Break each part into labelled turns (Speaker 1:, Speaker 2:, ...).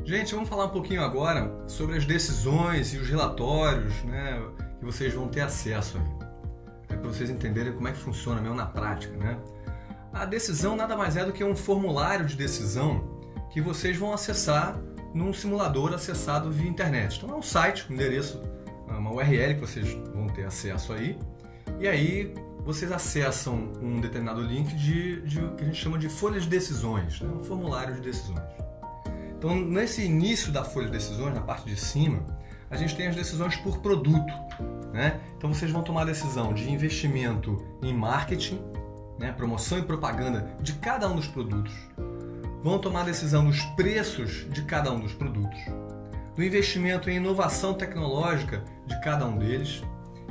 Speaker 1: Gente, vamos falar um pouquinho agora sobre as decisões e os relatórios, né, que vocês vão ter acesso aí. Para vocês entenderem como é que funciona mesmo na prática, né? A decisão nada mais é do que um formulário de decisão que vocês vão acessar num simulador acessado via internet. Então é um site, um endereço, uma URL que vocês vão ter acesso aí. E aí vocês acessam um determinado link de que a gente chama de folha de decisões, né? Um formulário de decisões. Então, nesse início da folha de decisões, na parte de cima, a gente tem as decisões por produto, né? Então, vocês vão tomar a decisão de investimento em marketing, né? Promoção e propaganda de cada um dos produtos. Vão tomar a decisão dos preços de cada um dos produtos, do investimento em inovação tecnológica de cada um deles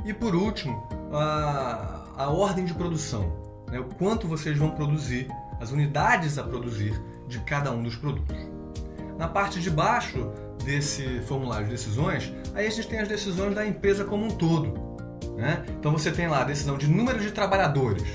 Speaker 1: e, por último, a ordem de produção, né? O quanto vocês vão produzir, as unidades a produzir de cada um dos produtos. Na parte de baixo desse formulário de decisões, aí a gente tem as decisões da empresa como um todo, né? Então você tem lá a decisão de número de trabalhadores.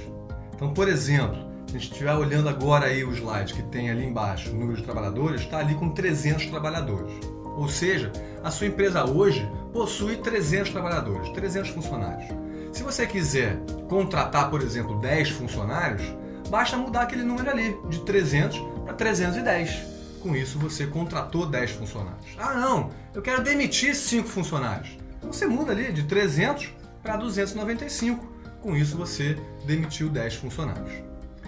Speaker 1: Então, por exemplo, se a gente estiver olhando agora aí o slide que tem ali embaixo, o número de trabalhadores, está ali com 300 trabalhadores. Ou seja, a sua empresa hoje possui 300 trabalhadores, 300 funcionários. Se você quiser contratar, por exemplo, 10 funcionários, basta mudar aquele número ali, de 300 para 310. Com isso, você contratou 10 funcionários. Ah, não, eu quero demitir 5 funcionários. Então, você muda ali de 300 para 295. Com isso, você demitiu 10 funcionários.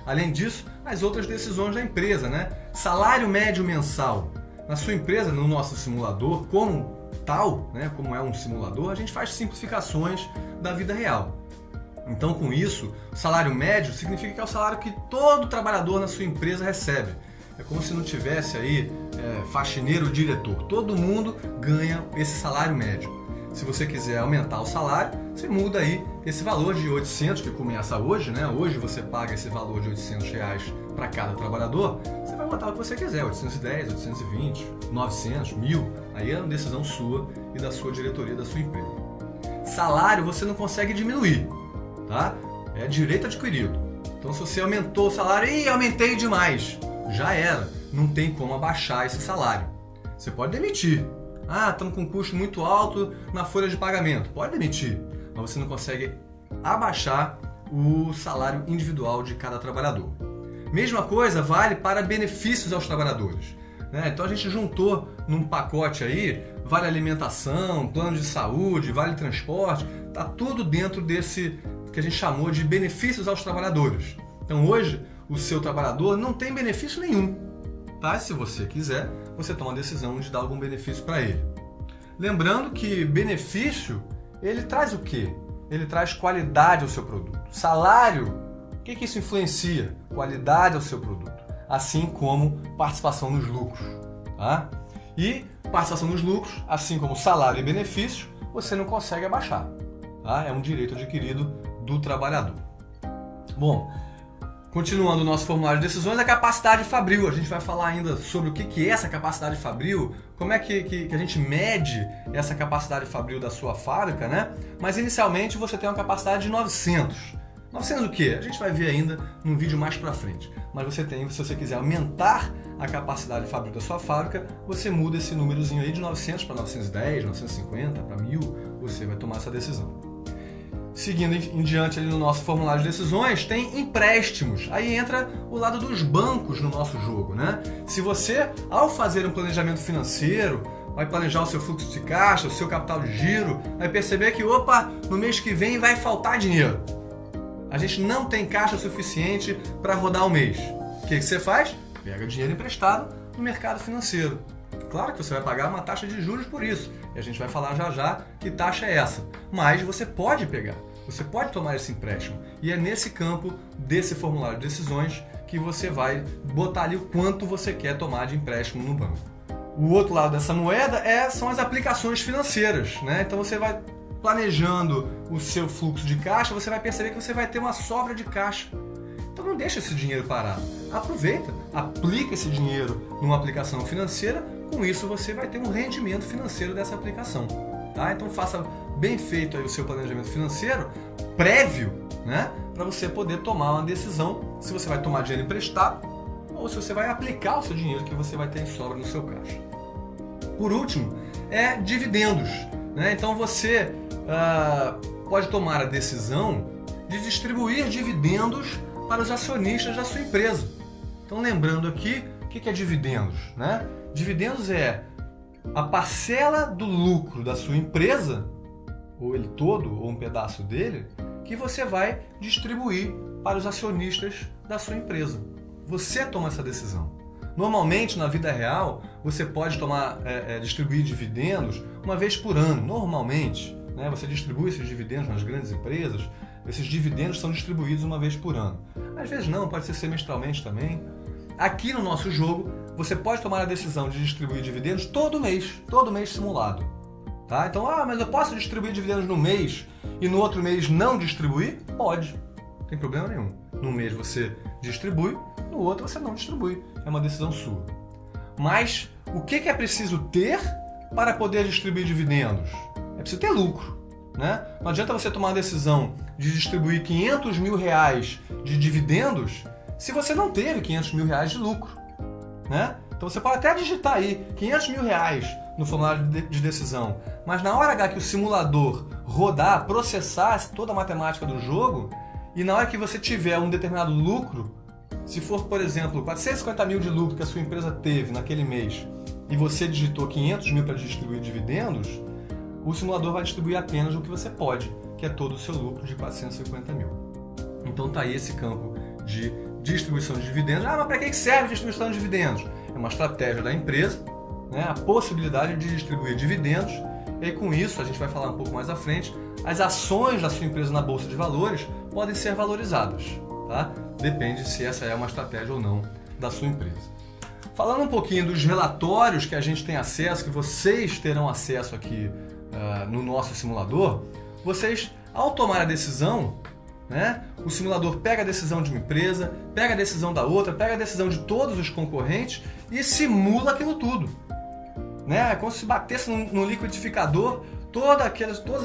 Speaker 1: Além disso, as outras decisões da empresa, né? Salário médio mensal. Na sua empresa, no nosso simulador, como tal, né? Como é um simulador, a gente faz simplificações da vida real. Então, com isso, o salário médio significa que é o salário que todo trabalhador na sua empresa recebe. É como se não tivesse aí faxineiro ou diretor. Todo mundo ganha esse salário médio. Se você quiser aumentar o salário, você muda aí esse valor de 800, que começa hoje, né? Hoje você paga esse valor de R$800 para cada trabalhador. Você vai botar o que você quiser, 810, 820, 900, 1.000. Aí é uma decisão sua e da sua diretoria da sua empresa. Salário você não consegue diminuir, tá? É direito adquirido. Então, se você aumentou o salário, aumentei demais. Já era, não tem como abaixar esse salário. Você pode demitir. Ah, estamos com um custo muito alto na folha de pagamento. Pode demitir, mas você não consegue abaixar o salário individual de cada trabalhador. Mesma coisa vale para benefícios aos trabalhadores, né? Então a gente juntou num pacote aí, vale alimentação, plano de saúde, vale transporte, tá tudo dentro desse que a gente chamou de benefícios aos trabalhadores. Então hoje o seu trabalhador não tem benefício nenhum, tá? Se você quiser, você toma a decisão de dar algum benefício para ele. Lembrando que benefício, ele traz o quê? Ele traz qualidade ao seu produto. Salário, o que isso influencia? Qualidade ao seu produto, assim como participação nos lucros, tá? E participação nos lucros, assim como salário e benefício, você não consegue abaixar, tá? É um direito adquirido do trabalhador. Bom, continuando o nosso formulário de decisões, a capacidade fabril. A gente vai falar ainda sobre o que é essa capacidade fabril, como é que a gente mede essa capacidade fabril da sua fábrica, né? Mas inicialmente você tem uma capacidade de 900. 900 o quê? A gente vai ver ainda num vídeo mais pra frente. Mas você tem, se você quiser aumentar a capacidade fabril da sua fábrica, você muda esse númerozinho aí de 900 para 910, 950, para 1000, você vai tomar essa decisão. Seguindo em diante ali no nosso formulário de decisões, tem empréstimos. Aí entra o lado dos bancos no nosso jogo, né? Se você, ao fazer um planejamento financeiro, vai planejar o seu fluxo de caixa, o seu capital de giro, vai perceber que, opa, no mês que vem vai faltar dinheiro. A gente não tem caixa suficiente para rodar o mês. O que você faz? Pega dinheiro emprestado no mercado financeiro. Claro que você vai pagar uma taxa de juros por isso. E a gente vai falar já já que taxa é essa. Mas você pode pegar, você pode tomar esse empréstimo. E é nesse campo desse formulário de decisões que você vai botar ali o quanto você quer tomar de empréstimo no banco. O outro lado dessa moeda são as aplicações financeiras, né? Então você vai planejando o seu fluxo de caixa, você vai perceber que você vai ter uma sobra de caixa. Então não deixa esse dinheiro parado. Aproveita, aplica esse dinheiro numa aplicação financeira. Com isso você vai ter um rendimento financeiro dessa aplicação, tá? Então faça bem feito aí o seu planejamento financeiro prévio, né? Para você poder tomar uma decisão se você vai tomar dinheiro emprestado ou se você vai aplicar o seu dinheiro que você vai ter em sobra no seu caixa. Por último, dividendos, né? Então você pode tomar a decisão de distribuir dividendos para os acionistas da sua empresa. Então, lembrando aqui, o que é dividendos, né? Dividendos é a parcela do lucro da sua empresa, ou ele todo, ou um pedaço dele, que você vai distribuir para os acionistas da sua empresa. Você toma essa decisão. Normalmente, na vida real, você pode distribuir dividendos uma vez por ano, normalmente. Né? Você distribui esses dividendos nas grandes empresas, esses dividendos são distribuídos uma vez por ano. Às vezes não, pode ser semestralmente também. Aqui no nosso jogo, você pode tomar a decisão de distribuir dividendos todo mês simulado. Tá? Então, mas eu posso distribuir dividendos no mês e no outro mês não distribuir? Pode, não tem problema nenhum. No mês você distribui, no outro você não distribui. É uma decisão sua. Mas o que é preciso ter para poder distribuir dividendos? É preciso ter lucro. Né? Não adianta você tomar a decisão de distribuir 500 mil reais de dividendos se você não teve 500 mil reais de lucro. Né? Então você pode até digitar aí 500 mil reais no formulário de decisão, mas na hora H que o simulador rodar, processar toda a matemática do jogo, e na hora que você tiver um determinado lucro, se for, por exemplo, 450 mil de lucro que a sua empresa teve naquele mês e você digitou 500 mil para distribuir dividendos, o simulador vai distribuir apenas o que você pode, que é todo o seu lucro de 450 mil. Então está aí esse campo de distribuição de dividendos. Mas para que serve a distribuição de dividendos? É uma estratégia da empresa, né? A possibilidade de distribuir dividendos, e aí com isso, a gente vai falar um pouco mais à frente, as ações da sua empresa na Bolsa de Valores podem ser valorizadas. Tá? Depende se essa é uma estratégia ou não da sua empresa. Falando um pouquinho dos relatórios que a gente tem acesso, que vocês terão acesso aqui no nosso simulador, vocês, ao tomar a decisão, né, o simulador pega a decisão de uma empresa, pega a decisão da outra, pega a decisão de todos os concorrentes e simula aquilo tudo. Né? É como se batesse no liquidificador todas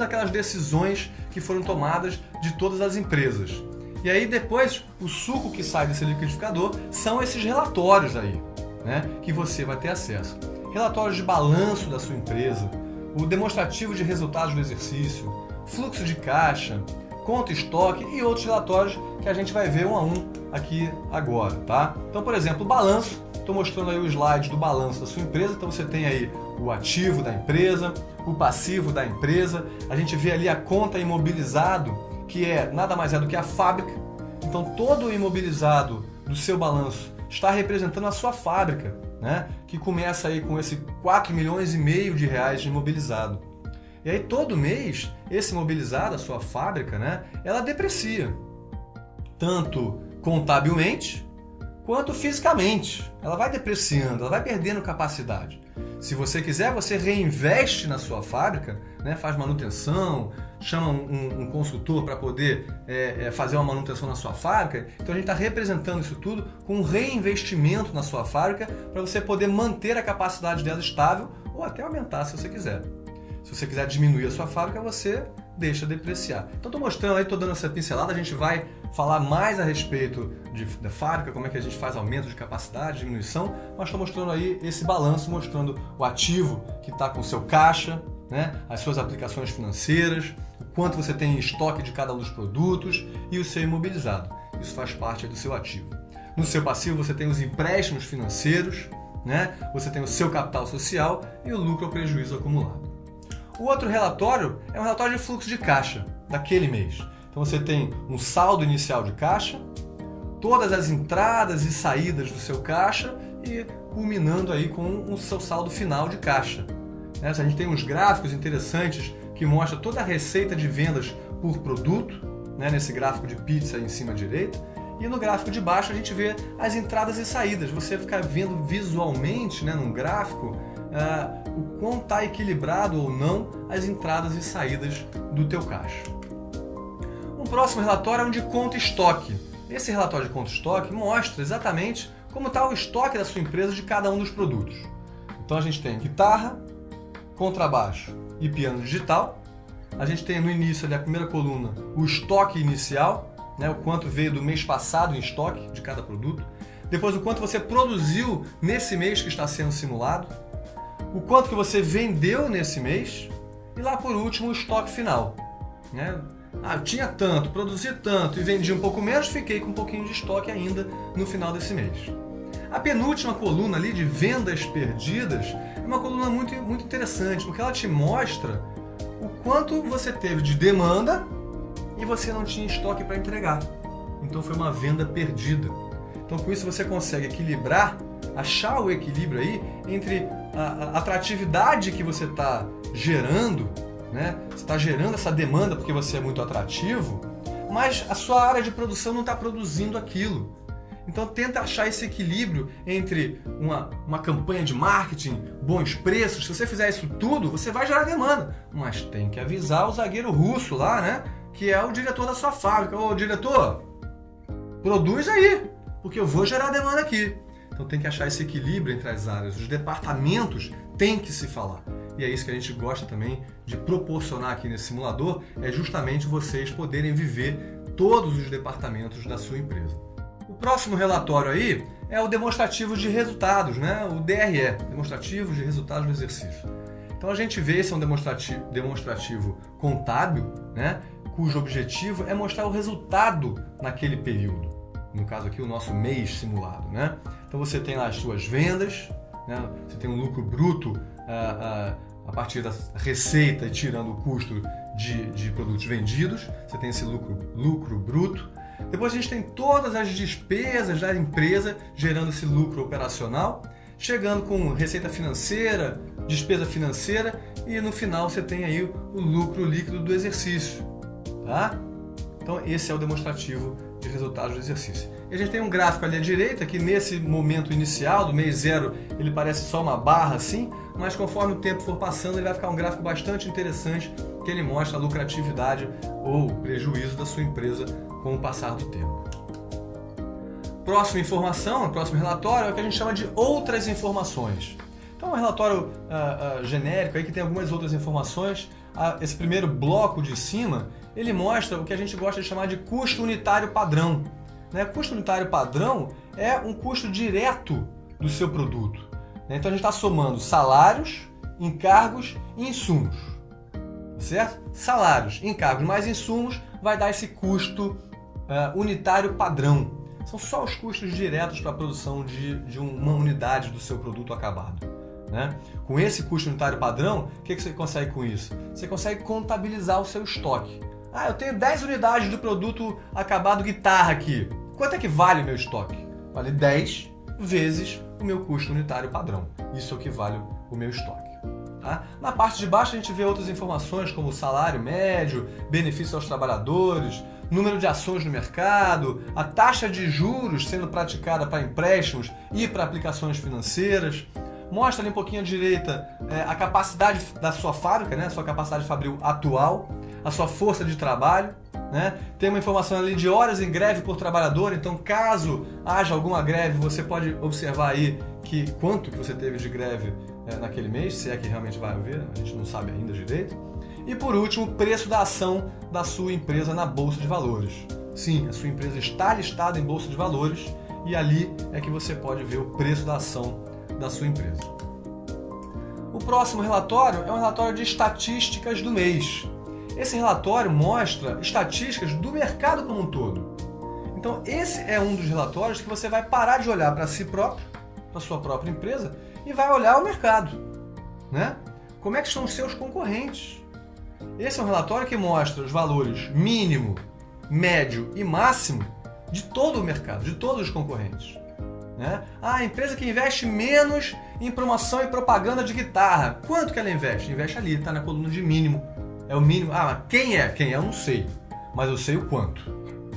Speaker 1: aquelas decisões que foram tomadas de todas as empresas. E aí depois, o suco que sai desse liquidificador são esses relatórios aí, né, que você vai ter acesso. Relatórios de balanço da sua empresa, o demonstrativo de resultados do exercício, fluxo de caixa, conta estoque e outros relatórios que a gente vai ver um a um aqui agora, tá? Então, por exemplo, o balanço, estou mostrando aí o slide do balanço da sua empresa, então você tem aí o ativo da empresa, o passivo da empresa, a gente vê ali a conta imobilizado, que nada mais é do que a fábrica. Então, todo o imobilizado do seu balanço está representando a sua fábrica, né? Que começa aí com esse 4,5 milhões de reais de imobilizado. E aí todo mês, esse imobilizado, a sua fábrica, né, ela deprecia, tanto contabilmente quanto fisicamente. Ela vai depreciando, ela vai perdendo capacidade. Se você quiser, você reinveste na sua fábrica, né, faz manutenção, chama um consultor para poder fazer uma manutenção na sua fábrica. Então a gente está representando isso tudo com um reinvestimento na sua fábrica para você poder manter a capacidade dela estável ou até aumentar se você quiser. Se você quiser diminuir a sua fábrica, você deixa depreciar. Então estou mostrando aí, estou dando essa pincelada, a gente vai falar mais a respeito da fábrica, como é que a gente faz aumento de capacidade, diminuição, mas estou mostrando aí esse balanço, mostrando o ativo que está com o seu caixa, né, as suas aplicações financeiras, o quanto você tem em estoque de cada um dos produtos e o seu imobilizado. Isso faz parte do seu ativo. No seu passivo você tem os empréstimos financeiros, né, você tem o seu capital social e o lucro ou prejuízo acumulado. O outro relatório é um relatório de fluxo de caixa daquele mês. Então você tem um saldo inicial de caixa, todas as entradas e saídas do seu caixa e culminando aí com o seu saldo final de caixa. A gente tem uns gráficos interessantes que mostram toda a receita de vendas por produto, né, nesse gráfico de pizza aí em cima à direita, e no gráfico de baixo a gente vê as entradas e saídas. Você fica vendo visualmente, né, num gráfico, o quão está equilibrado ou não as entradas e saídas do teu caixa. Um próximo relatório é um de conta e estoque. Esse relatório de conta e estoque mostra exatamente como está o estoque da sua empresa de cada um dos produtos. Então a gente tem guitarra, contrabaixo e piano digital. A gente tem no início, ali, a primeira coluna, o estoque inicial, né, o quanto veio do mês passado em estoque de cada produto. Depois o quanto você produziu nesse mês que está sendo simulado. o quanto que você vendeu nesse mês e lá por último o estoque final, né? Eu tinha tanto, produzi tanto e vendi um pouco menos, fiquei com um pouquinho de estoque ainda no final desse mês. A penúltima coluna ali de vendas perdidas é uma coluna muito interessante, porque ela te mostra o quanto você teve de demanda e você não tinha estoque para entregar. Então foi uma venda perdida. Então com isso você consegue equilibrar, achar o equilíbrio aí entre a atratividade que você está gerando, né? Você está gerando essa demanda porque você é muito atrativo, mas a sua área de produção não está produzindo aquilo. Então tenta achar esse equilíbrio entre uma campanha de marketing, bons preços. Se você fizer isso tudo, você vai gerar demanda. Mas tem que avisar o zagueiro russo lá, né? Que é o diretor da sua fábrica. Ô diretor, produz aí, porque eu vou gerar demanda aqui. Então tem que achar esse equilíbrio entre as áreas. Os departamentos têm que se falar. E é isso que a gente gosta também de proporcionar aqui nesse simulador, é justamente vocês poderem viver todos os departamentos da sua empresa. O próximo relatório aí é o demonstrativo de resultados, né? O DRE, demonstrativo de resultados do exercício. Então a gente vê esse é um demonstrativo contábil, né? Cujo objetivo é mostrar o resultado naquele período. No caso aqui, o nosso mês simulado, né? Então você tem lá as suas vendas, né? Você tem um lucro bruto a partir da receita e tirando o custo de produtos vendidos. Você tem esse lucro bruto. Depois a gente tem todas as despesas da empresa gerando esse lucro operacional, chegando com receita financeira, despesa financeira e no final você tem aí o lucro líquido do exercício, tá? Então esse é o demonstrativo de resultados do exercício. E a gente tem um gráfico ali à direita que nesse momento inicial do mês zero ele parece só uma barra assim, mas conforme o tempo for passando ele vai ficar um gráfico bastante interessante que ele mostra a lucratividade ou prejuízo da sua empresa com o passar do tempo. Próxima informação, próximo relatório é o que a gente chama de outras informações. Então é um relatório genérico aí que tem algumas outras informações. Esse primeiro bloco de cima, ele mostra o que a gente gosta de chamar de custo unitário padrão. Né? Custo unitário padrão é um custo direto do seu produto. Né? Então a gente está somando salários, encargos e insumos. Certo? Salários, encargos mais insumos vai dar esse custo unitário padrão. São só os custos diretos para a produção de uma unidade do seu produto acabado. Né? Com esse custo unitário padrão, o que você consegue com isso? Você consegue contabilizar o seu estoque. Eu tenho 10 unidades do produto acabado guitarra aqui. Quanto é que vale o meu estoque? Vale 10 vezes o meu custo unitário padrão. Isso é o que vale o meu estoque. Tá? Na parte de baixo a gente vê outras informações como salário médio, benefícios aos trabalhadores, número de ações no mercado, a taxa de juros sendo praticada para empréstimos e para aplicações financeiras. Mostra ali um pouquinho à direita a capacidade da sua fábrica, né? A sua capacidade fabril atual, a sua força de trabalho. Né? Tem uma informação ali de horas em greve por trabalhador, então caso haja alguma greve, você pode observar aí quanto que você teve de greve naquele mês, se é que realmente vai haver, a gente não sabe ainda direito. E por último, o preço da ação da sua empresa na Bolsa de Valores. Sim, a sua empresa está listada em Bolsa de Valores e ali é que você pode ver o preço da ação da sua empresa. O próximo relatório é um relatório de estatísticas do mês. Esse relatório mostra estatísticas do mercado como um todo. Então esse é um dos relatórios que você vai parar de olhar para si próprio, para sua própria empresa, e vai olhar o mercado. Né? Como é que são os seus concorrentes? Esse é um relatório que mostra os valores mínimo, médio e máximo de todo o mercado, de todos os concorrentes. Né? A empresa que investe menos em promoção e propaganda de guitarra. Quanto que ela investe? Investe ali, está na coluna de mínimo. É o mínimo. Quem é? Quem é? Eu não sei. Mas eu sei o quanto.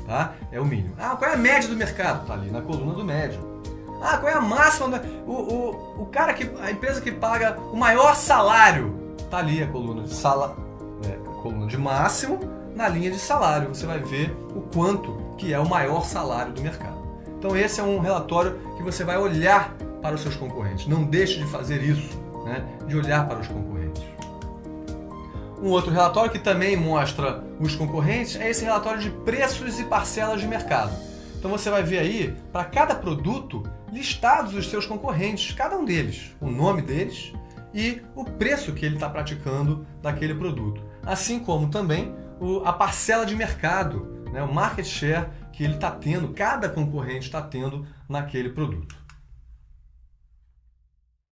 Speaker 1: Tá? É o mínimo. Qual é a média do mercado? Está ali na coluna do médio. Qual é a máxima? A empresa que paga o maior salário. Está ali a coluna de coluna de máximo na linha de salário. Você vai ver o quanto que é o maior salário do mercado. Então esse é um relatório que você vai olhar para os seus concorrentes. Não deixe de fazer isso, né? De olhar para os concorrentes. Um outro relatório que também mostra os concorrentes é esse relatório de preços e parcelas de mercado. Então você vai ver aí, para cada produto, listados os seus concorrentes, cada um deles, o nome deles e o preço que ele está praticando daquele produto. Assim como também a parcela de mercado, né, o market share que ele está tendo, cada concorrente está tendo naquele produto.